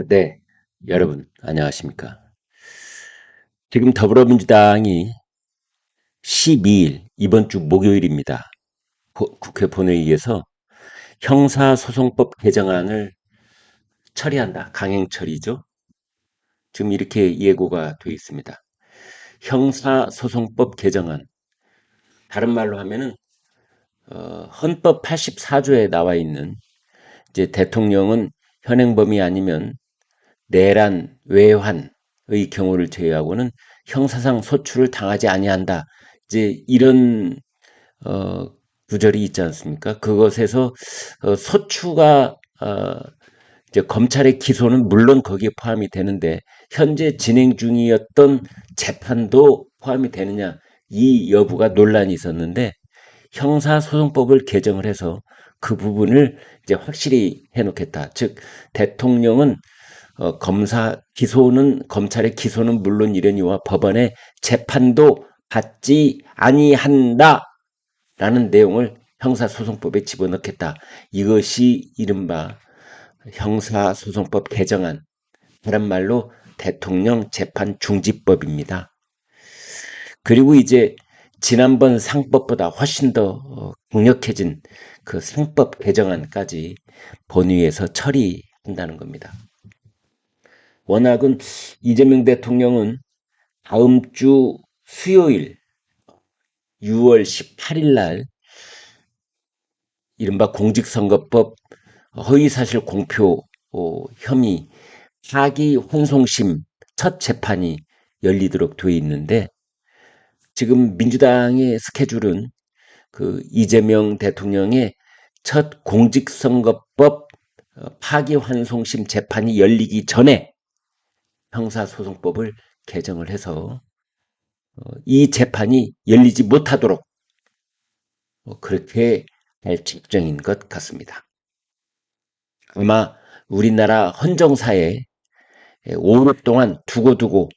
네, 여러분, 안녕하십니까. 지금 더불어민주당이 12일, 이번 주 목요일입니다. 국회 본회의에서 형사소송법 개정안을 처리한다. 강행 처리죠. 지금 이렇게 예고가 되어 있습니다. 형사소송법 개정안. 다른 말로 하면은, 헌법 84조에 나와 있는 이제 대통령은 현행범이 아니면 내란, 외환의 경우를 제외하고는 형사상 소출을 당하지 아니한다. 이제 이런 어, 구절이 있지 않습니까? 그것에서 소추가 이제 검찰의 기소는 물론 거기에 포함이 되는데 현재 진행 중이었던 재판도 포함이 되느냐 이 여부가 논란이 있었는데 형사소송법을 개정을 해서 그 부분을 이제 확실히 해놓겠다. 즉 대통령은 검사 기소는 검찰의 기소는 물론 이러니와 법원의 재판도 받지 아니한다라는 내용을 형사소송법에 집어넣겠다. 이것이 이른바 형사소송법 개정안, 다른 말로 대통령 재판 중지법입니다. 그리고 이제 지난번 상법보다 훨씬 더 강력해진 그 상법 개정안까지 본회의에서 처리한다는 겁니다. 워낙은 이재명 대통령은 다음 주 수요일 6월 18일 날 이른바 공직선거법 허위사실 공표 혐의 파기환송심 첫 재판이 열리도록 되어 있는데 지금 민주당의 스케줄은 그 이재명 대통령의 첫 공직선거법 파기환송심 재판이 열리기 전에 형사소송법을 개정을 해서 이 재판이 열리지 못하도록 그렇게 할 책정인 것 같습니다. 아마 우리나라 헌정사에 오랫동안 두고두고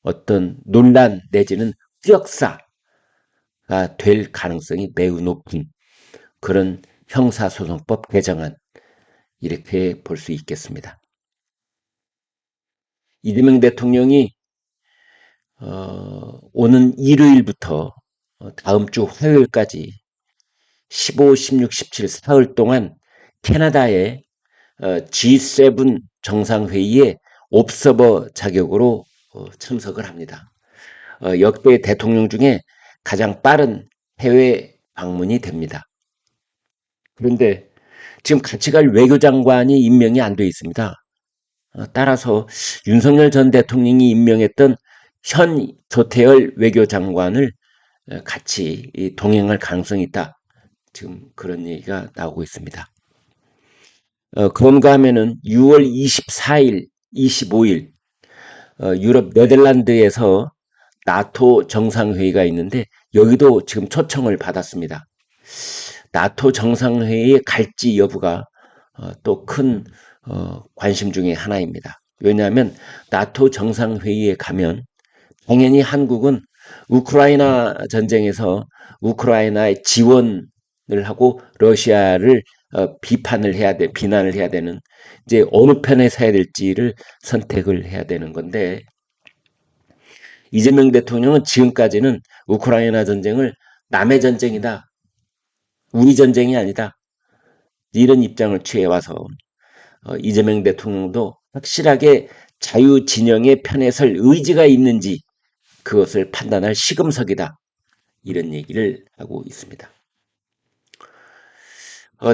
어떤 논란 내지는 흑역사가 될 가능성이 매우 높은 그런 형사소송법 개정안 이렇게 볼 수 있겠습니다. 이재명 대통령이 오는 일요일부터 다음 주 화요일까지 15, 16, 17 사흘 동안 캐나다의 G7 정상회의에 옵서버 자격으로 참석을 합니다. 역대 대통령 중에 가장 빠른 해외 방문이 됩니다. 그런데 지금 같이 갈 외교장관이 임명이 안 돼 있습니다. 따라서 윤석열 전 대통령이 임명했던 현 조태열 외교장관을 같이 동행할 가능성이 있다. 지금 그런 얘기가 나오고 있습니다. 그런가 하면은 6월 24일, 25일 유럽 네덜란드에서 나토 정상회의가 있는데 여기도 지금 초청을 받았습니다. 나토 정상회의에 갈지 여부가 또 큰 관심 중에 하나입니다. 왜냐하면 나토 정상회의에 가면 당연히 한국은 우크라이나 전쟁에서 우크라이나의 지원을 하고 러시아를 비난을 해야 되는 이제 어느 편에 서야 될지를 선택을 해야 되는 건데 이재명 대통령은 지금까지는 우크라이나 전쟁을 남의 전쟁이다. 우리 전쟁이 아니다. 이런 입장을 취해와서 이재명 대통령도 확실하게 자유 진영의 편에 설 의지가 있는지 그것을 판단할 시금석이다. 이런 얘기를 하고 있습니다.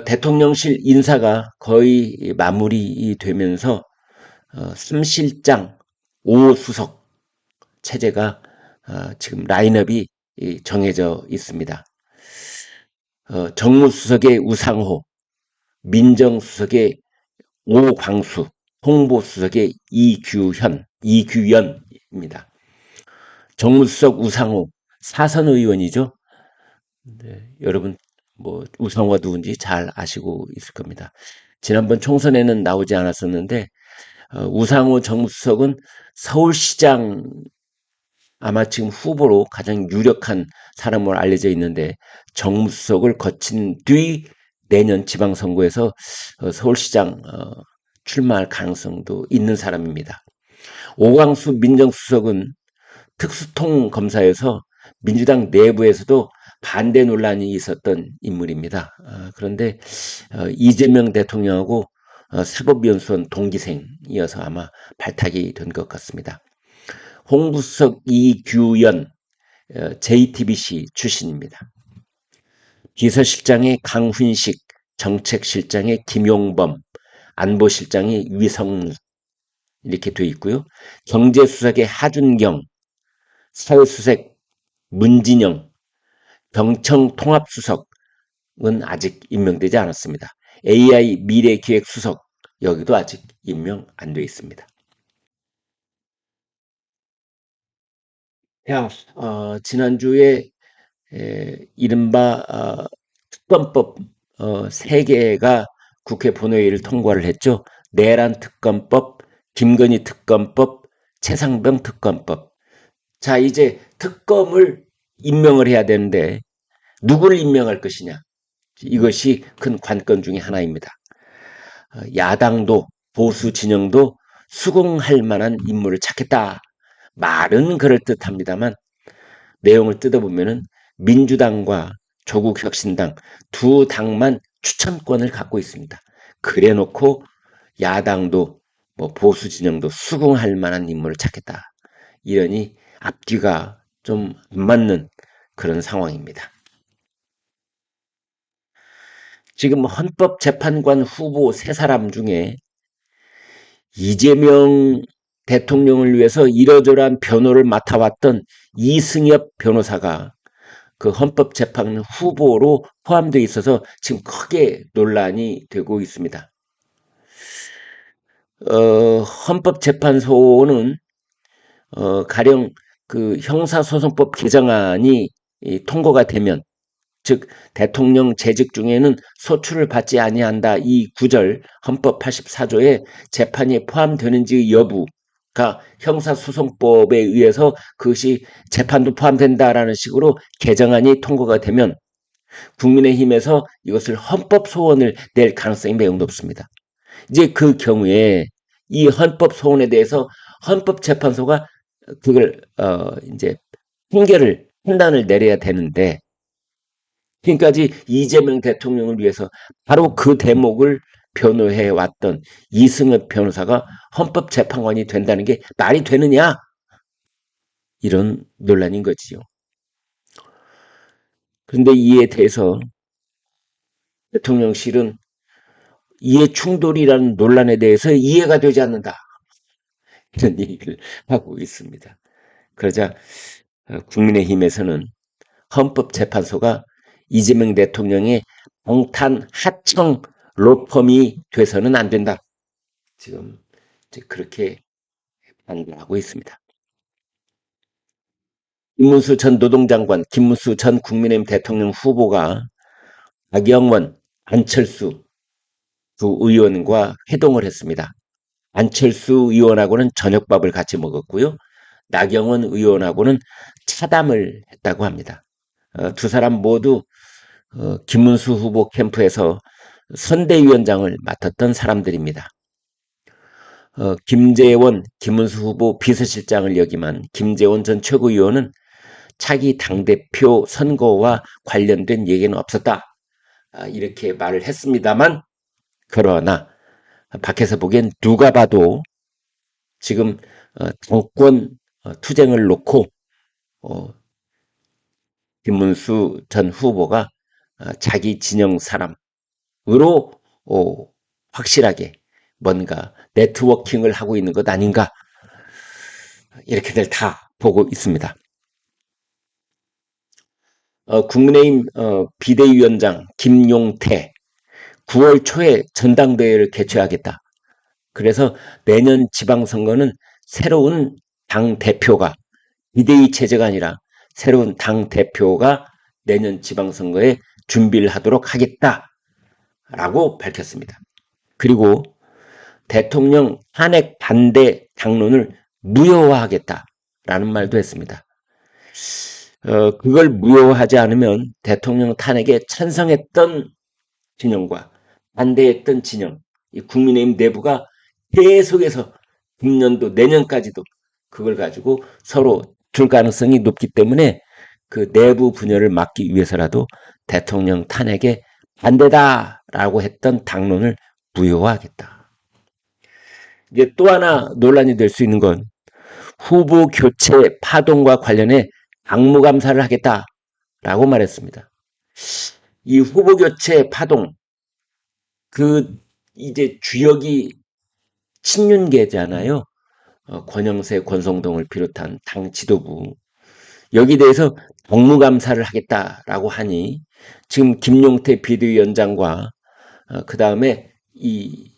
대통령실 인사가 거의 마무리되면서 3실장 5수석 체제가 지금 라인업이 정해져 있습니다. 정무수석의 우상호, 민정수석의 오광수, 홍보수석의 이규연입니다. 정무수석 우상호 사선 의원이죠. 네, 여러분 뭐 우상호가 누군지 잘 아시고 있을 겁니다. 지난번 총선에는 나오지 않았었는데 우상호 정무수석은 서울시장 아마 지금 후보로 가장 유력한 사람으로 알려져 있는데 정무수석을 거친 뒤 내년 지방선거에서 서울시장 출마할 가능성도 있는 사람입니다. 오광수 민정수석은 특수통 검사에서 민주당 내부에서도 반대 논란이 있었던 인물입니다. 그런데 이재명 대통령하고 사법연수원 동기생이어서 아마 발탁이 된 것 같습니다. 홍부석 이규연 JTBC 출신입니다. 비서실장의 강훈식, 정책실장의 김용범, 안보실장의 위성루 이렇게 돼 있고요. 경제수석의 하준경, 사회수석 문진영, 경청통합수석은 아직 임명되지 않았습니다. AI 미래기획수석 여기도 아직 임명 안 돼 있습니다. 지난주에 이른바 특검법 3개가 국회 본회의를 통과를 했죠. 내란 특검법, 김건희 특검법, 최상병 특검법. 자, 이제 특검을 임명을 해야 되는데 누구를 임명할 것이냐. 이것이 큰 관건 중에 하나입니다. 야당도 보수 진영도 수긍할 만한 인물을 찾겠다. 말은 그럴듯합니다만 내용을 뜯어보면은 민주당과 조국혁신당 두 당만 추천권을 갖고 있습니다. 그래놓고 야당도 보수 진영도 수긍할 만한 인물을 찾겠다. 이러니 앞뒤가 좀 안 맞는 그런 상황입니다. 지금 헌법재판관 후보 3사람 중에 이재명 대통령을 위해서 이러저러한 변호를 맡아왔던 이승엽 변호사가 그 헌법재판 후보로 포함되어 있어서 지금 크게 논란이 되고 있습니다. 헌법재판소는 가령 그 형사소송법 개정안이 통과가 되면 즉 대통령 재직 중에는 소출을 받지 아니한다 이 구절 헌법 84조에 재판이 포함되는지 여부가 형사소송법에 의해서 그것이 재판도 포함된다라는 식으로 개정안이 통과가 되면 국민의힘에서 이것을 헌법 소원을 낼 가능성이 매우 높습니다. 이제 그 경우에 이 헌법 소원에 대해서 헌법재판소가 그걸 이제 판단을 내려야 되는데 지금까지 이재명 대통령을 위해서 바로 그 대목을 변호해 왔던 이승엽 변호사가 헌법재판관이 된다는 게 말이 되느냐? 이런 논란인 거지요. 그런데 이에 대해서 대통령실은 이해 충돌이라는 논란에 대해서 이해가 되지 않는다. 이런 얘기를 하고 있습니다. 그러자 국민의힘에서는 헌법재판소가 이재명 대통령의 방탄 하청 로펌이 돼서는 안 된다. 지금 그렇게 반발하고 있습니다. 김문수 전 노동장관, 김문수 전 국민의힘 대통령 후보가 나경원, 안철수 두 의원과 회동을 했습니다. 안철수 의원하고는 저녁밥을 같이 먹었고요. 나경원 의원하고는 차담을 했다고 합니다. 두 사람 모두 김문수 후보 캠프에서 선대위원장을 맡았던 사람들입니다. 김재원, 김문수 후보 비서실장을 역임한 김재원 전 최고위원은 차기 당대표 선거와 관련된 얘기는 없었다. 이렇게 말을 했습니다만 그러나 밖에서 보기엔 누가 봐도 지금 정권 투쟁을 놓고 김문수 전 후보가 자기 진영 사람으로 확실하게 뭔가 네트워킹을 하고 있는 것 아닌가 이렇게들 다 보고 있습니다. 국민의힘 비대위원장 김용태 9월 초에 전당대회를 개최하겠다. 그래서 내년 지방선거는 새로운 당대표가 비대위 체제가 아니라 새로운 당대표가 내년 지방선거에 준비를 하도록 하겠다라고 밝혔습니다. 그리고 대통령 탄핵 반대 당론을 무효화하겠다라는 말도 했습니다. 그걸 무효화하지 않으면 대통령 탄핵에 찬성했던 진영과 반대했던 진영, 이 국민의힘 내부가 계속해서 금년도 내년까지도 그걸 가지고 서로 줄 가능성이 높기 때문에 그 내부 분열을 막기 위해서라도 대통령 탄핵에 반대다라고 했던 당론을 무효화하겠다. 이제 또 하나 논란이 될 수 있는 건 후보 교체 파동과 관련해 당무감사를 하겠다라고 말했습니다. 이 후보 교체 파동, 그 이제 주역이 친윤계잖아요. 권영세, 권성동을 비롯한 당 지도부. 여기 대해서 당무감사를 하겠다라고 하니 지금 김용태 비대위원장과 그 다음에 이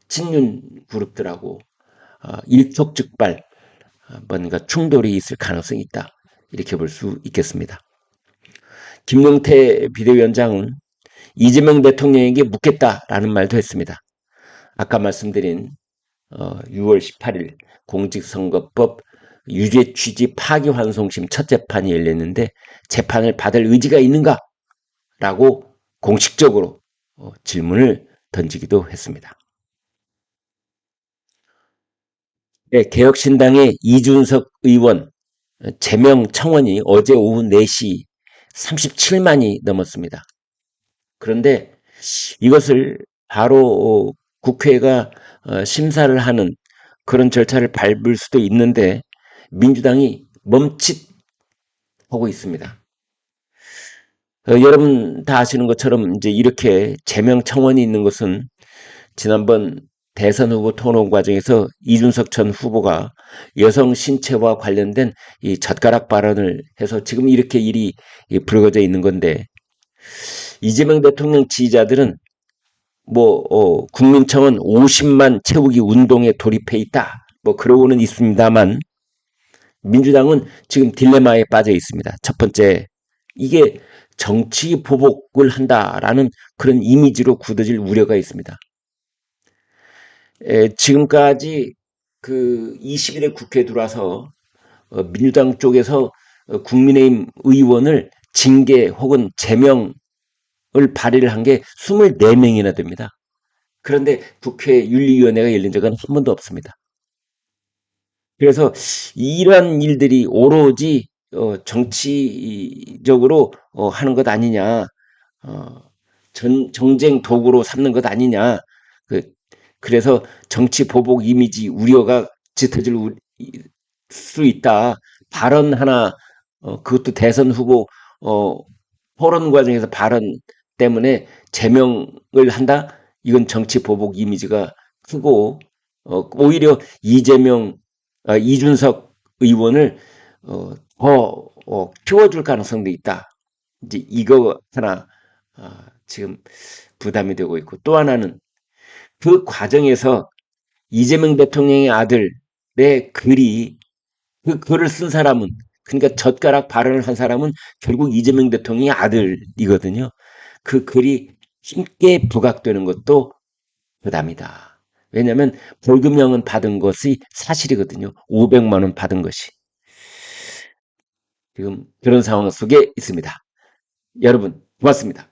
친윤 그룹들하고 일촉즉발 뭔가 충돌이 있을 가능성이 있다. 이렇게 볼 수 있겠습니다. 김용태 비대위원장은 이재명 대통령에게 묻겠다라는 말도 했습니다. 아까 말씀드린 6월 18일 공직선거법 유죄 취지 파기환송심 첫 재판이 열렸는데 재판을 받을 의지가 있는가? 라고 공식적으로 질문을 던지기도 했습니다. 네, 개혁신당의 이준석 의원 제명 청원이 어제 오후 4시 37만이 넘었습니다. 그런데 이것을 바로 국회가 심사를 하는 그런 절차를 밟을 수도 있는데 민주당이 멈칫하고 있습니다. 여러분 다 아시는 것처럼 이제 이렇게 제명 청원이 있는 것은 지난번 대선 후보 토론 과정에서 이준석 전 후보가 여성 신체와 관련된 이 젓가락 발언을 해서 지금 이렇게 일이 불거져 있는 건데 이재명 대통령 지지자들은 국민청원 50만 채우기 운동에 돌입해 있다. 그러고는 있습니다만 민주당은 지금 딜레마에 빠져 있습니다. 첫 번째, 이게 정치 보복을 한다라는 그런 이미지로 굳어질 우려가 있습니다. 지금까지 그 20일에 국회에 들어와서 민주당 쪽에서 국민의힘 의원을 징계 혹은 제명을 발의를 한 게 24명이나 됩니다. 그런데 국회 윤리위원회가 열린 적은 한 번도 없습니다. 그래서 이러한 일들이 오로지 정치적으로 하는 것 아니냐, 정쟁 도구로 삼는 것 아니냐. 그래서 정치 보복 이미지 우려가 짙어질 수 있다. 발언 하나, 그것도 대선 후보 토론 과정에서 발언 때문에 제명을 한다? 이건 정치 보복 이미지가 크고 오히려 이준석 의원을 더 키워줄 가능성도 있다. 이제 이거 하나 지금 부담이 되고 있고 또 하나는 그 과정에서 이재명 대통령의 아들의 글이 그 글을 쓴 사람은 그러니까 젓가락 발언을 한 사람은 결국 이재명 대통령의 아들이거든요. 그 글이 힘께 부각되는 것도 부담이다. 왜냐하면 벌금형은 받은 것이 사실이거든요. 500만 원 받은 것이. 지금 그런 상황 속에 있습니다. 여러분 고맙습니다.